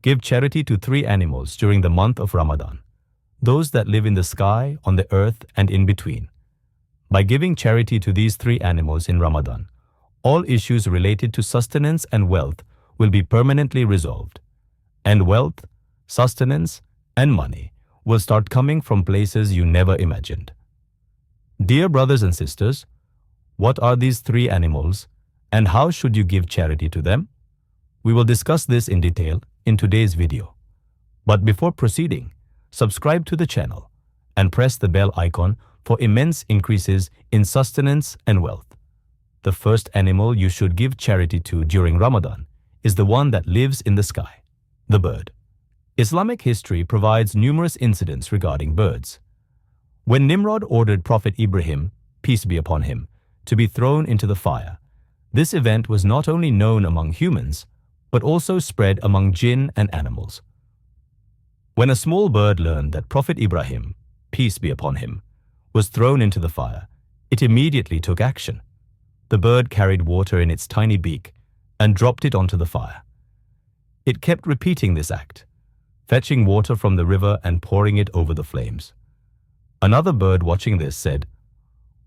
Give charity to 3 animals during the month of Ramadan, those that live in the sky, on the earth, and in between. By giving charity to these 3 animals in Ramadan, all issues related to sustenance and wealth will be permanently resolved. And wealth, sustenance, and money will start coming from places you never imagined. Dear brothers and sisters, what are these 3 animals and how should you give charity to them? We will discuss this in detail in today's video. But before proceeding, subscribe to the channel and press the bell icon for immense increases in sustenance and wealth. The first animal you should give charity to during Ramadan is the one that lives in the sky, the bird. Islamic history provides numerous incidents regarding birds. When Nimrod ordered Prophet Ibrahim, peace be upon him, to be thrown into the fire, this event was not only known among humans, but also spread among jinn and animals. When a small bird learned that Prophet Ibrahim, peace be upon him, was thrown into the fire, it immediately took action. The bird carried water in its tiny beak and dropped it onto the fire. It kept repeating this act, fetching water from the river and pouring it over the flames. Another bird watching this said,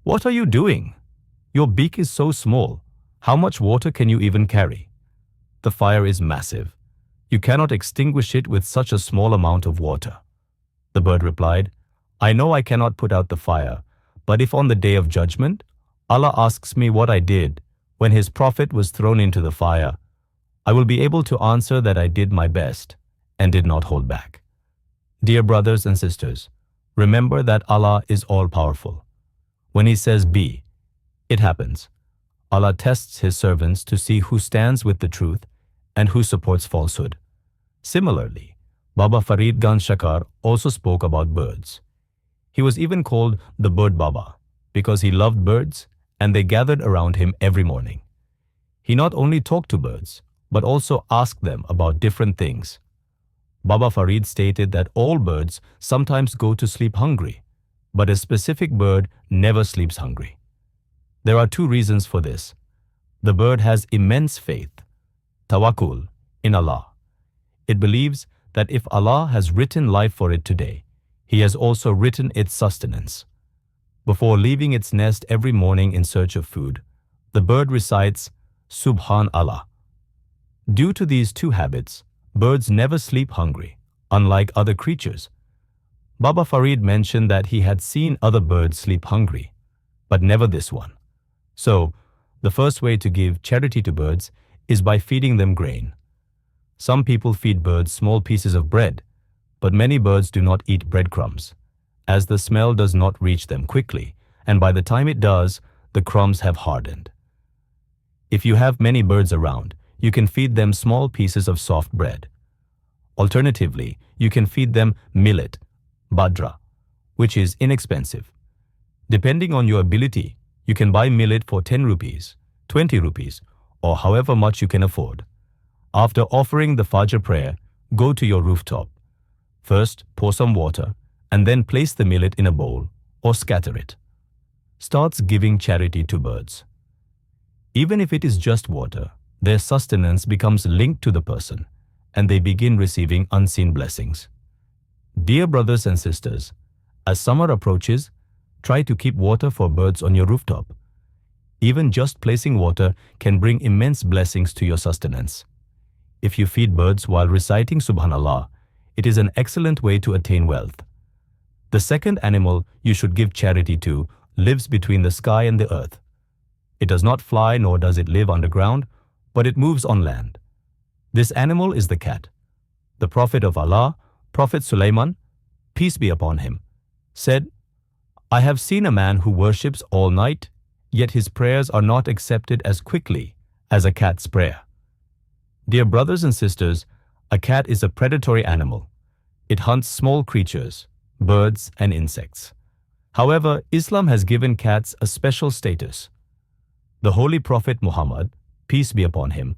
"What are you doing? Your beak is so small. How much water can you even carry? The fire is massive. You cannot extinguish it with such a small amount of water." The bird replied, "I know I cannot put out the fire, but if on the day of judgment, Allah asks me what I did when His Prophet was thrown into the fire, I will be able to answer that I did my best and did not hold back." Dear brothers and sisters, remember that Allah is all-powerful. When He says be, it happens. Allah tests His servants to see who stands with the truth and who supports falsehood. Similarly, Baba Farid Gan Shakar also spoke about birds. He was even called the Bird Baba because he loved birds and they gathered around him every morning. He not only talked to birds, but also asked them about different things. Baba Farid stated that all birds sometimes go to sleep hungry, but a specific bird never sleeps hungry. There are 2 reasons for this. The bird has immense faith, tawakkul, in Allah. It believes that if Allah has written life for it today, He has also written its sustenance. Before leaving its nest every morning in search of food, the bird recites Subhan Allah. Due to these 2 habits, birds never sleep hungry, unlike other creatures. Baba Farid mentioned that he had seen other birds sleep hungry, but never this one. So, the first way to give charity to birds is by feeding them grain. Some people feed birds small pieces of bread, but many birds do not eat breadcrumbs, as the smell does not reach them quickly, and by the time it does, the crumbs have hardened. If you have many birds around, you can feed them small pieces of soft bread. Alternatively, you can feed them millet, badra, which is inexpensive. Depending on your ability, you can buy millet for 10 rupees, 20 rupees, or however much you can afford. After offering the Fajr prayer, go to your rooftop. First, pour some water, and then place the millet in a bowl or scatter it. Starts giving charity to birds. Even if it is just water, their sustenance becomes linked to the person, and they begin receiving unseen blessings. Dear brothers and sisters, as summer approaches, try to keep water for birds on your rooftop. Even just placing water can bring immense blessings to your sustenance. If you feed birds while reciting Subhanallah, it is an excellent way to attain wealth. The second animal you should give charity to lives between the sky and the earth. It does not fly nor does it live underground, but it moves on land. This animal is the cat. The Prophet of Allah, Prophet Sulaiman, peace be upon him, said, "I have seen a man who worships all night, yet his prayers are not accepted as quickly as a cat's prayer." Dear brothers and sisters, a cat is a predatory animal. It hunts small creatures, birds and insects. However, Islam has given cats a special status. The Holy Prophet Muhammad, peace be upon him,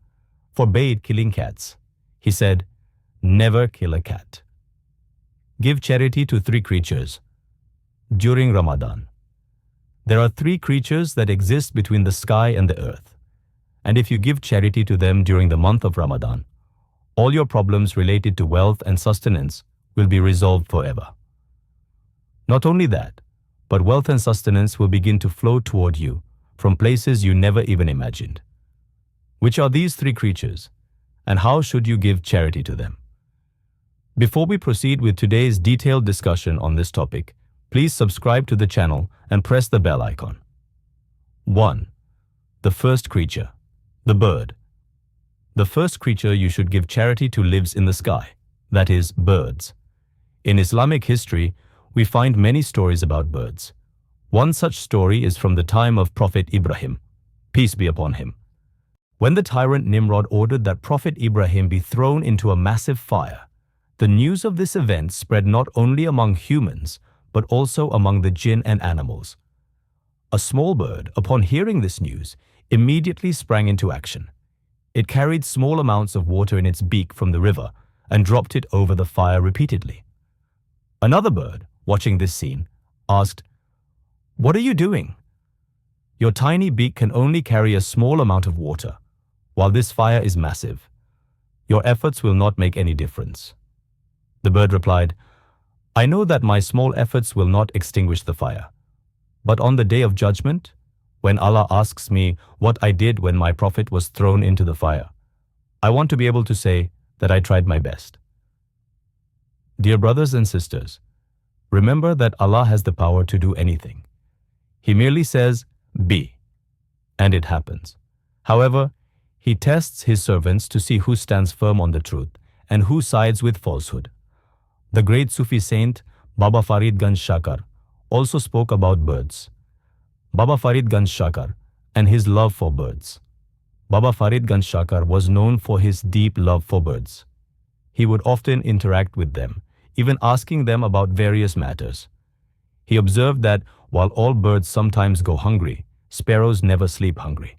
forbade killing cats. He said, "Never kill a cat." Give charity to 3 creatures. During Ramadan, there are 3 creatures that exist between the sky and the earth. And if you give charity to them during the month of Ramadan, all your problems related to wealth and sustenance will be resolved forever. Not only that, but wealth and sustenance will begin to flow toward you from places you never even imagined. Which are these three creatures, and how should you give charity to them? Before we proceed with today's detailed discussion on this topic, please subscribe to the channel and press the bell icon. 1. The first creature, the bird. The first creature you should give charity to lives in the sky, that is, birds. In Islamic history, we find many stories about birds. One such story is from the time of Prophet Ibrahim, peace be upon him. When the tyrant Nimrod ordered that Prophet Ibrahim be thrown into a massive fire, the news of this event spread not only among humans, but also among the jinn and animals. A small bird, upon hearing this news, immediately sprang into action. It carried small amounts of water in its beak from the river and dropped it over the fire repeatedly. Another bird, watching this scene, asked, "What are you doing? Your tiny beak can only carry a small amount of water, while this fire is massive. Your efforts will not make any difference." The bird replied, "I know that my small efforts will not extinguish the fire. But on the day of judgment, when Allah asks me what I did when my prophet was thrown into the fire, I want to be able to say that I tried my best." Dear brothers and sisters, remember that Allah has the power to do anything. He merely says, "Be," and it happens. However, He tests His servants to see who stands firm on the truth and who sides with falsehood. The great Sufi saint Baba Farid Ganj Shakar also spoke about birds. Baba Farid Ganj Shakar and his love for birds. Baba Farid Ganj Shakar was known for his deep love for birds. He would often interact with them, even asking them about various matters. He observed that while all birds sometimes go hungry, sparrows never sleep hungry.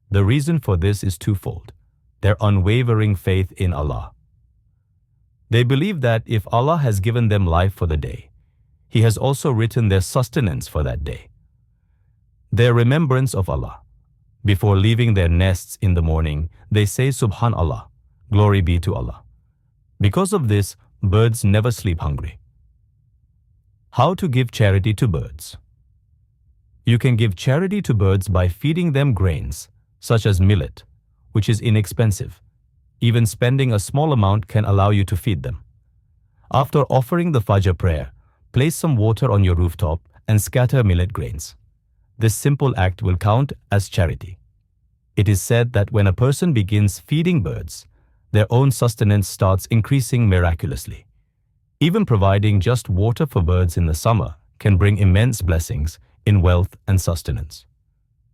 The reason for this is twofold: their unwavering faith in Allah. They believe that if Allah has given them life for the day, He has also written their sustenance for that day. Their remembrance of Allah. Before leaving their nests in the morning, they say Subhanallah, glory be to Allah. Because of this, birds never sleep hungry. How to give charity to birds? You can give charity to birds by feeding them grains, such as millet, which is inexpensive. Even spending a small amount can allow you to feed them. After offering the Fajr prayer, place some water on your rooftop and scatter millet grains. This simple act will count as charity. It is said that when a person begins feeding birds, their own sustenance starts increasing miraculously. Even providing just water for birds in the summer can bring immense blessings in wealth and sustenance.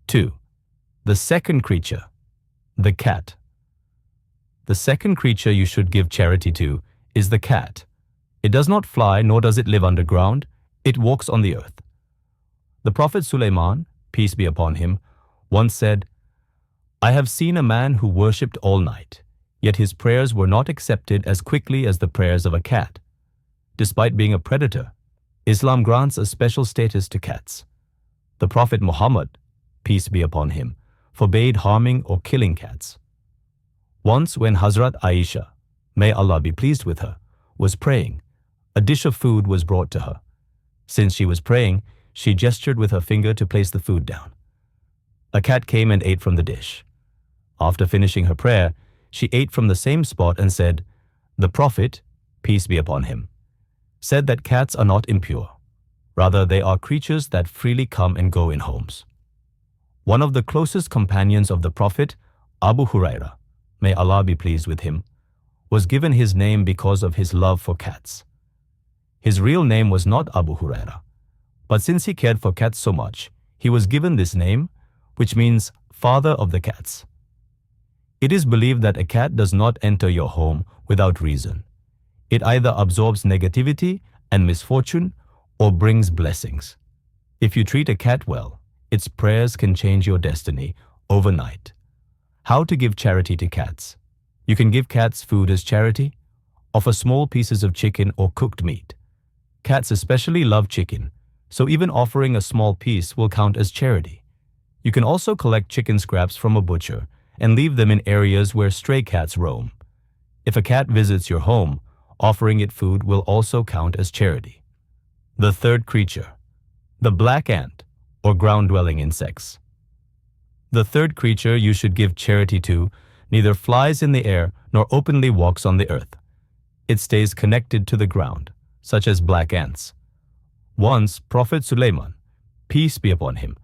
2. The second creature, the cat. The second creature you should give charity to is the cat. It does not fly, nor does it live underground. It walks on the earth. The Prophet Sulaiman, peace be upon him, once said, "I have seen a man who worshipped all night, yet his prayers were not accepted as quickly as the prayers of a cat." Despite being a predator, Islam grants a special status to cats. The Prophet Muhammad, peace be upon him, forbade harming or killing cats. Once when Hazrat Aisha, may Allah be pleased with her, was praying, a dish of food was brought to her. Since she was praying, she gestured with her finger to place the food down. A cat came and ate from the dish. After finishing her prayer, she ate from the same spot and said, "The Prophet, peace be upon him, said that cats are not impure. Rather, they are creatures that freely come and go in homes." One of the closest companions of the Prophet, Abu Huraira, may Allah be pleased with him, was given his name because of his love for cats. His real name was not Abu Huraira, but since he cared for cats so much, he was given this name, which means father of the cats. It is believed that a cat does not enter your home without reason. It either absorbs negativity and misfortune or brings blessings. If you treat a cat well, its prayers can change your destiny overnight. How to give charity to cats? You can give cats food as charity. Offer small pieces of chicken or cooked meat. Cats especially love chicken, so even offering a small piece will count as charity. You can also collect chicken scraps from a butcher and leave them in areas where stray cats roam. If a cat visits your home, offering it food will also count as charity. The third creature, the black ant, or ground-dwelling insects. The third creature you should give charity to neither flies in the air nor openly walks on the earth. It stays connected to the ground, such as black ants. Once, Prophet Sulaiman, peace be upon him,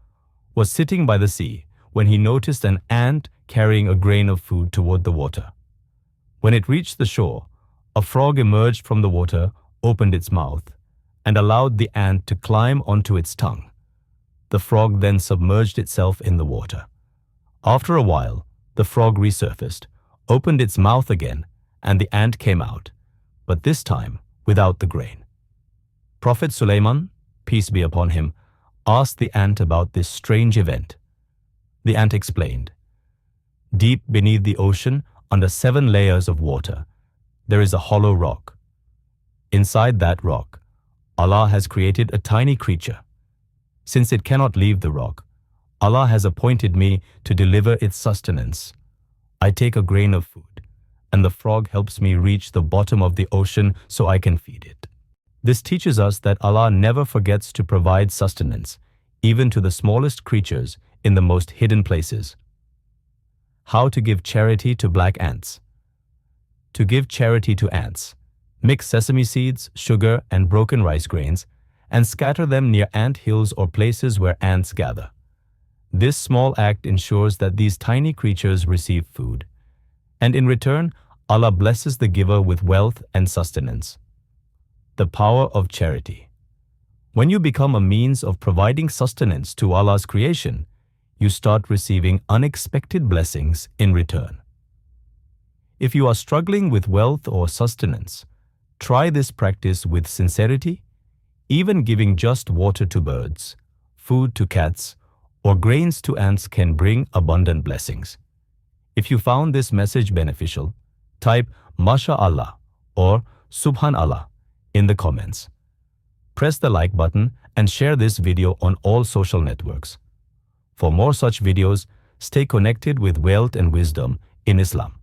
was sitting by the sea when he noticed an ant carrying a grain of food toward the water. When it reached the shore, a frog emerged from the water, opened its mouth, and allowed the ant to climb onto its tongue. The frog then submerged itself in the water. After a while, the frog resurfaced, opened its mouth again, and the ant came out, but this time without the grain. Prophet Sulaiman, peace be upon him, asked the ant about this strange event. The ant explained, "Deep beneath the ocean, under 7 layers of water, there is a hollow rock. Inside that rock, Allah has created a tiny creature. Since it cannot leave the rock, Allah has appointed me to deliver its sustenance. I take a grain of food, and the frog helps me reach the bottom of the ocean so I can feed it." This teaches us that Allah never forgets to provide sustenance, even to the smallest creatures in the most hidden places. How to give charity to black ants. To give charity to ants, mix sesame seeds, sugar, and broken rice grains, and scatter them near ant hills or places where ants gather. This small act ensures that these tiny creatures receive food, and in return, Allah blesses the giver with wealth and sustenance. The power of charity. When you become a means of providing sustenance to Allah's creation, you start receiving unexpected blessings in return. If you are struggling with wealth or sustenance, try this practice with sincerity. Even giving just water to birds, food to cats, or grains to ants can bring abundant blessings. If you found this message beneficial, type MashaAllah or Subhanallah in the comments. Press the like button and share this video on all social networks. For more such videos, stay connected with wealth and wisdom in Islam.